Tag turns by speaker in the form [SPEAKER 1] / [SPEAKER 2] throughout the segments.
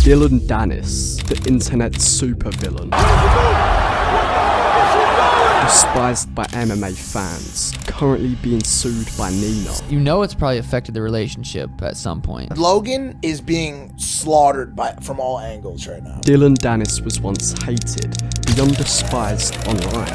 [SPEAKER 1] Dillon Danis, the internet supervillain. Despised by MMA fans, currently being sued by Nina.
[SPEAKER 2] You know it's probably affected the relationship at some point.
[SPEAKER 3] Logan is being slaughtered from all angles right now.
[SPEAKER 1] Dillon Danis was once hated, beyond despised online.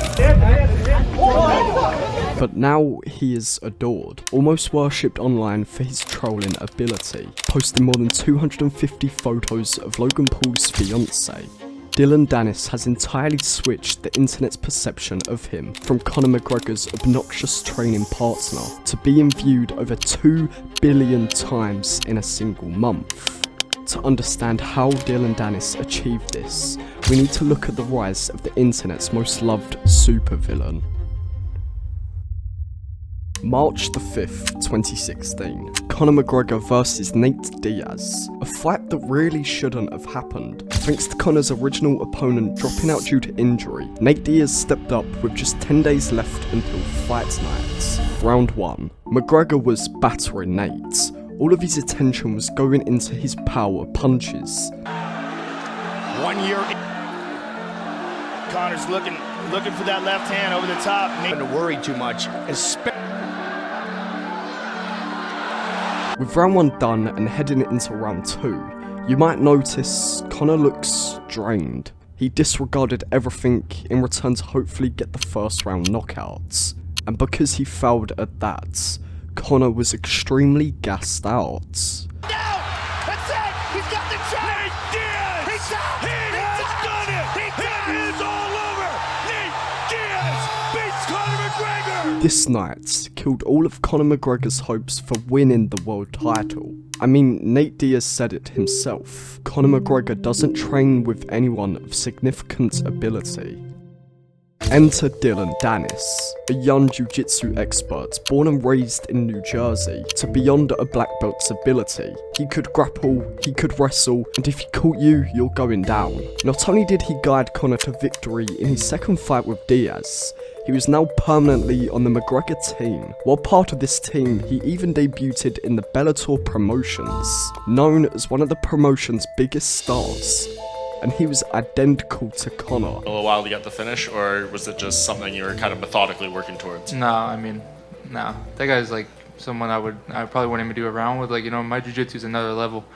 [SPEAKER 1] But now he is adored, almost worshipped online for his trolling ability, posting more than 250 photos of Logan Pauls Fiancé. Dillon Danis has entirely switched the internet's perception of him from Conor McGregor's obnoxious training partner to being viewed over 2 billion times in a single month. To understand how Dillon Danis achieved this, we need to look at the rise of the internet's most loved supervillain. March the 5th, 2016, Conor McGregor vs Nate Diaz, a fight that really shouldn't have happened. Thanks to Conor's original opponent dropping out due to injury, Nate Diaz stepped up with just 10 days left until fight night. Round 1. McGregor was battering Nate. All of his attention was going into his power punches.
[SPEAKER 4] 1 year. Conor's looking for that left hand over the top. Not to worry too much.
[SPEAKER 1] With round 1 done and heading into round 2, you might notice Conor looks drained. He disregarded everything in return to hopefully get the first round knockouts. And because he failed at that, Conor was extremely gassed out.
[SPEAKER 4] No! That's it! He's got the check! Nate Diaz! He has done it! It is all over! Nate Diaz beats Conor McGregor!
[SPEAKER 1] This night killed all of Conor McGregor's hopes for winning the world title. I mean, Nate Diaz said it himself. Conor McGregor doesn't train with anyone of significant ability. Enter Dillon Danis, a young jiu-jitsu expert born and raised in New Jersey to beyond a black belt's ability. He could grapple, he could wrestle, and if he caught you, you're going down. Not only did he guide Conor to victory in his second fight with Diaz, he was now permanently on the McGregor team. While part of this team, he even debuted in the Bellator promotions, known as one of the promotion's biggest stars. And he was identical to Conor.
[SPEAKER 5] A little while to get the finish, or was it just something you were kind of methodically working towards?
[SPEAKER 6] No, I mean, no. That guy's like someone I probably wouldn't even do around with. Like, you know, my jiu-jitsu's another level.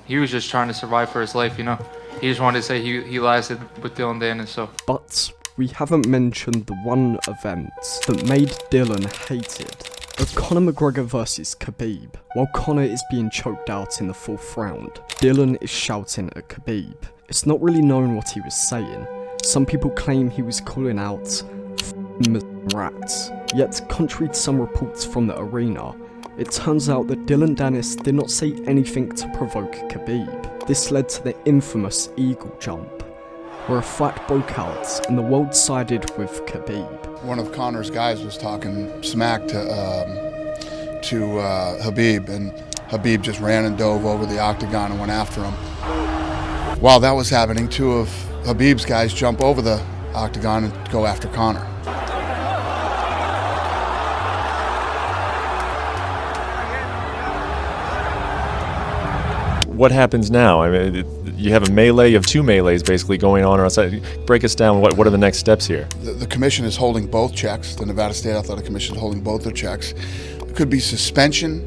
[SPEAKER 6] He was just trying to survive for his life, you know. He just wanted to say he lasted with Dillon Danis, so.
[SPEAKER 1] But we haven't mentioned the one event that made Dillon hated. Of Conor McGregor vs Khabib. While Conor is being choked out in the 4th round, Dillon is shouting at Khabib. It's not really known what he was saying. Some people claim he was calling out rats. Yet, contrary to some reports from the arena, it turns out that Dillon Danis did not say anything to provoke Khabib. This led to the infamous eagle jump, where a fight broke out and the world sided with Khabib.
[SPEAKER 7] One of Conor's guys was talking smack to Khabib, and Khabib just ran and dove over the octagon and went after him. While that was happening, 2 of Khabib's guys jump over the octagon and go after Conor.
[SPEAKER 8] What happens now? I mean, you have a melee, you have 2 melees basically going on outside. Break us down, what are the next steps here?
[SPEAKER 7] The commission is holding both checks. The Nevada State Athletic Commission is holding both their checks. It could be suspension.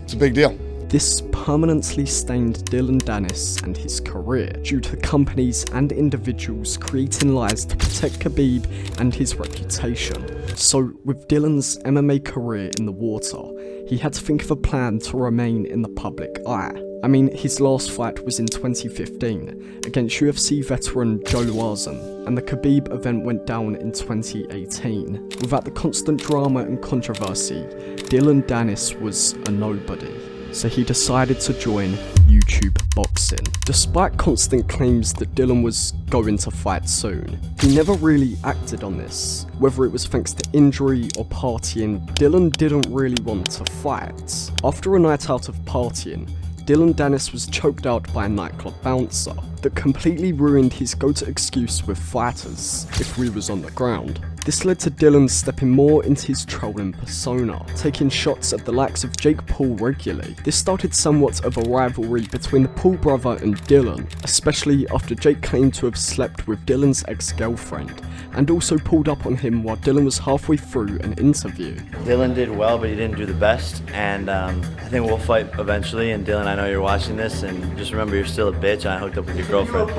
[SPEAKER 7] It's a big deal.
[SPEAKER 1] This permanently stained Dillon Danis and his career due to companies and individuals creating lies to protect Khabib and his reputation. So, with Dillon's MMA career in the water, he had to think of a plan to remain in the public eye. I mean, his last fight was in 2015 against UFC veteran Joe Lauzon, and the Khabib event went down in 2018. Without the constant drama and controversy, Dillon Danis was a nobody. So he decided to join YouTube boxing. Despite constant claims that Dillon was going to fight soon, he never really acted on this. Whether it was thanks to injury or partying, Dillon didn't really want to fight. After a night out of partying, Dillon Danis was choked out by a nightclub bouncer that completely ruined his go-to excuse with fighters if we was on the ground. This led to Dillon stepping more into his trolling persona, taking shots at the likes of Jake Paul regularly. This started somewhat of a rivalry between the Paul brother and Dillon, especially after Jake claimed to have slept with Dillon's ex-girlfriend, and also pulled up on him while Dillon was halfway through an interview.
[SPEAKER 9] Dillon did well, but he didn't do the best, and I think we'll fight eventually. And Dillon, I know you're watching this, and just remember you're still a bitch, and I hooked up with your girlfriend.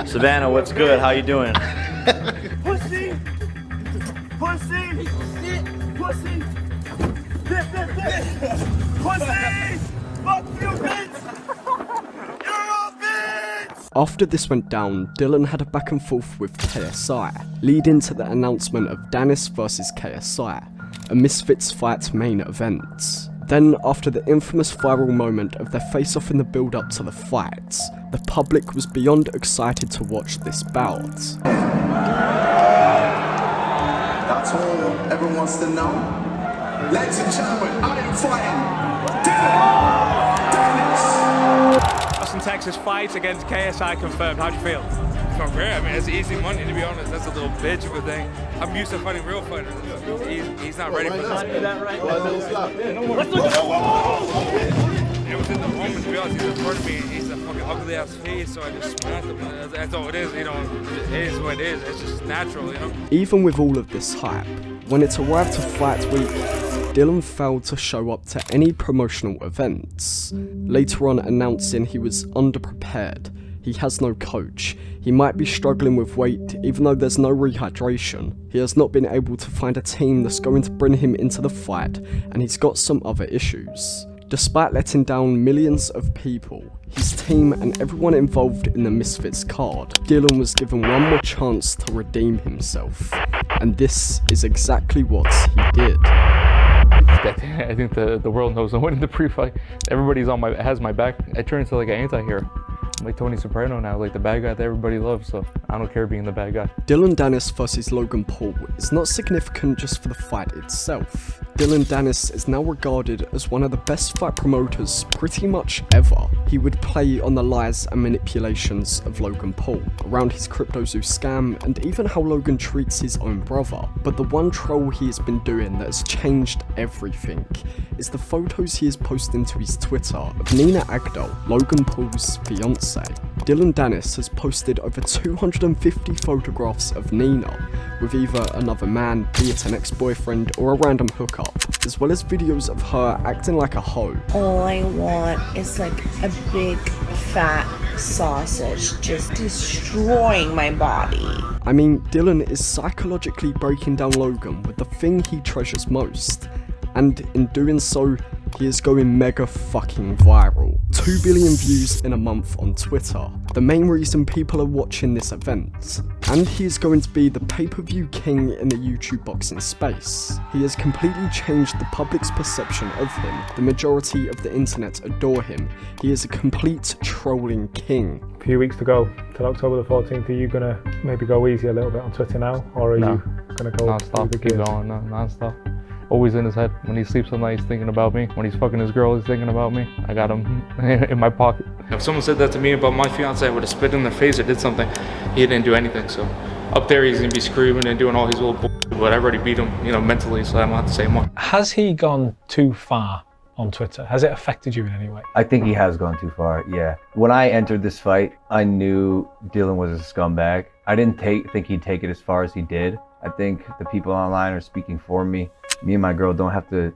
[SPEAKER 9] Savannah, what's good? How you doing?
[SPEAKER 4] Pussy! Pussy! Pussy! Pussy! Fuck you, bitch! You're a bitch!
[SPEAKER 1] After this went down, Dillon had a back and forth with KSI, leading to the announcement of Danis vs KSI, a Misfits fight main event. Then, after the infamous viral moment of their face-off in the build-up to the fight, the public was beyond excited to watch this bout.
[SPEAKER 10] That's all everyone wants to know. Ladies and gentlemen, I am fighting Dillon Danis.
[SPEAKER 11] Austin, Texas fight against KSI confirmed. How do you feel? I felt great. I mean, it's easy money, to be honest. That's a little bitch of a thing. I'm used to fighting real fighters. He's not ready for this. Let's look at it was in the moment, to be honest. He's in front of me, and he's a fucking ugly ass face, so I just smacked him. That's all it is, you know. It is what it is. It's just natural, you know.
[SPEAKER 1] Even with all of this hype, when it arrived to fight week, Dillon failed to show up to any promotional events, later on announcing he was underprepared. He has no coach, he might be struggling with weight even though there's no rehydration, he has not been able to find a team that's going to bring him into the fight, and he's got some other issues. Despite letting down millions of people, his team and everyone involved in the Misfits card, Dillon was given one more chance to redeem himself, and this is exactly what he did.
[SPEAKER 6] I think the world knows I'm winning the pre-fight. Everybody's has my back. I turned into like an anti-hero. I'm like Tony Soprano now, like the bad guy that everybody loves, so I don't care being the bad guy.
[SPEAKER 1] Dillon Danis vs Logan Paul is not significant just for the fight itself. Dillon Danis is now regarded as one of the best fight promoters pretty much ever. He would play on the lies and manipulations of Logan Paul, around his CryptoZoo scam, and even how Logan treats his own brother. But the one troll he has been doing that has changed everything is the photos he is posting to his Twitter of Nina Agdal, Logan Pauls fiancé. Dillon Danis has posted over 250 photographs of Nina, with either another man, be it an ex-boyfriend or a random hookup, as well as videos of her acting like a hoe.
[SPEAKER 12] All I want is like a big fat sausage just destroying my body.
[SPEAKER 1] I mean, Dillon is psychologically breaking down Logan with the thing he treasures most, and in doing so, he is going mega fucking viral. 2 billion views in a month on Twitter, the main reason people are watching this event. And he is going to be the pay-per-view king in the YouTube boxing space. He has completely changed the public's perception of him. The majority of the internet adore him. He is a complete trolling king.
[SPEAKER 13] A few weeks to go till October the 14th. Are you gonna maybe go easy a little bit on Twitter now, or are you gonna go
[SPEAKER 6] non-stop? Keep going, non-stop. Always in his head. When he sleeps at night, he's thinking about me. When he's fucking his girl, he's thinking about me. I got him in my pocket. If someone said that to me about my fiance, I would have spit in their face or did something. He didn't do anything, so up there he's gonna be screaming and doing all his little bullshit, but I've already beat him, you know, mentally, so I don't have to say more.
[SPEAKER 13] Has he gone too far on Twitter? Has it affected you in any way?
[SPEAKER 14] I think he has gone too far, yeah. When I entered this fight, I knew Dillon was a scumbag. I didn't think he'd take it as far as he did. I think the people online are speaking for me. Me and my girl don't have to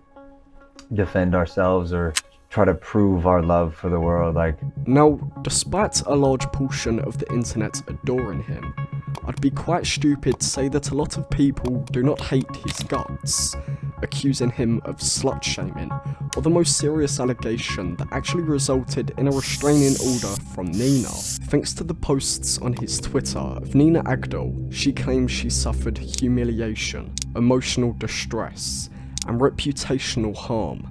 [SPEAKER 14] defend ourselves or try to prove our love for the world.
[SPEAKER 1] Now, despite a large portion of the internet adoring him, I'd be quite stupid to say that a lot of people do not hate his guts, accusing him of slut-shaming, or the most serious allegation that actually resulted in a restraining order from Nina. Thanks to the posts on his Twitter of Nina Agdal, she claims she suffered humiliation, emotional distress, and reputational harm,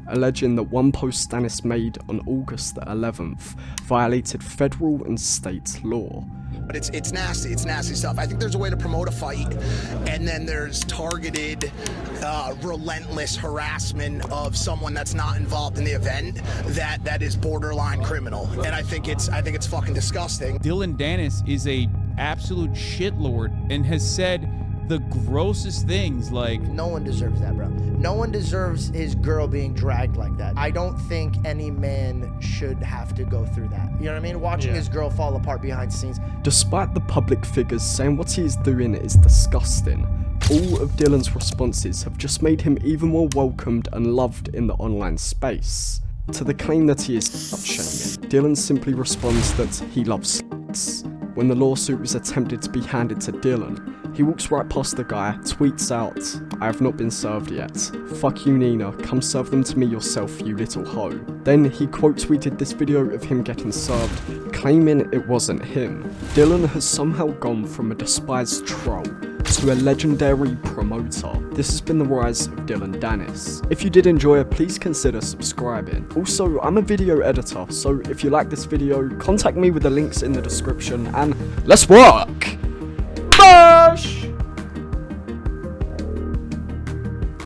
[SPEAKER 1] alleging that one post Danis made on August the 11th violated federal and state law.
[SPEAKER 3] But it's nasty stuff. I think there's a way to promote a fight, and then there's targeted, relentless harassment of someone that's not involved in the event that is borderline criminal. And I think it's fucking disgusting.
[SPEAKER 15] Dillon Danis is a absolute shitlord and has said the grossest things. Like,
[SPEAKER 16] no one deserves that, bro. No one deserves his girl being dragged like that. I don't think any man should have to go through that. You know what I mean? Watching his girl fall apart behind the scenes.
[SPEAKER 1] Despite the public figures saying what he is doing is disgusting, all of Dillon's responses have just made him even more welcomed and loved in the online space. To the claim that he is slut-shaming, Dillon simply responds that he loves sex. When the lawsuit was attempted to be handed to Dillon, he walks right past the guy, tweets out, "I have not been served yet. Fuck you, Nina. Come serve them to me yourself, you little hoe." Then he quote tweeted this video of him getting served, claiming it wasn't him. Dillon has somehow gone from a despised troll to a legendary promoter. This has been the rise of Dillon Danis. If you did enjoy it, please consider subscribing. Also, I'm a video editor, so if you like this video, contact me with the links in the description and let's work! Bye!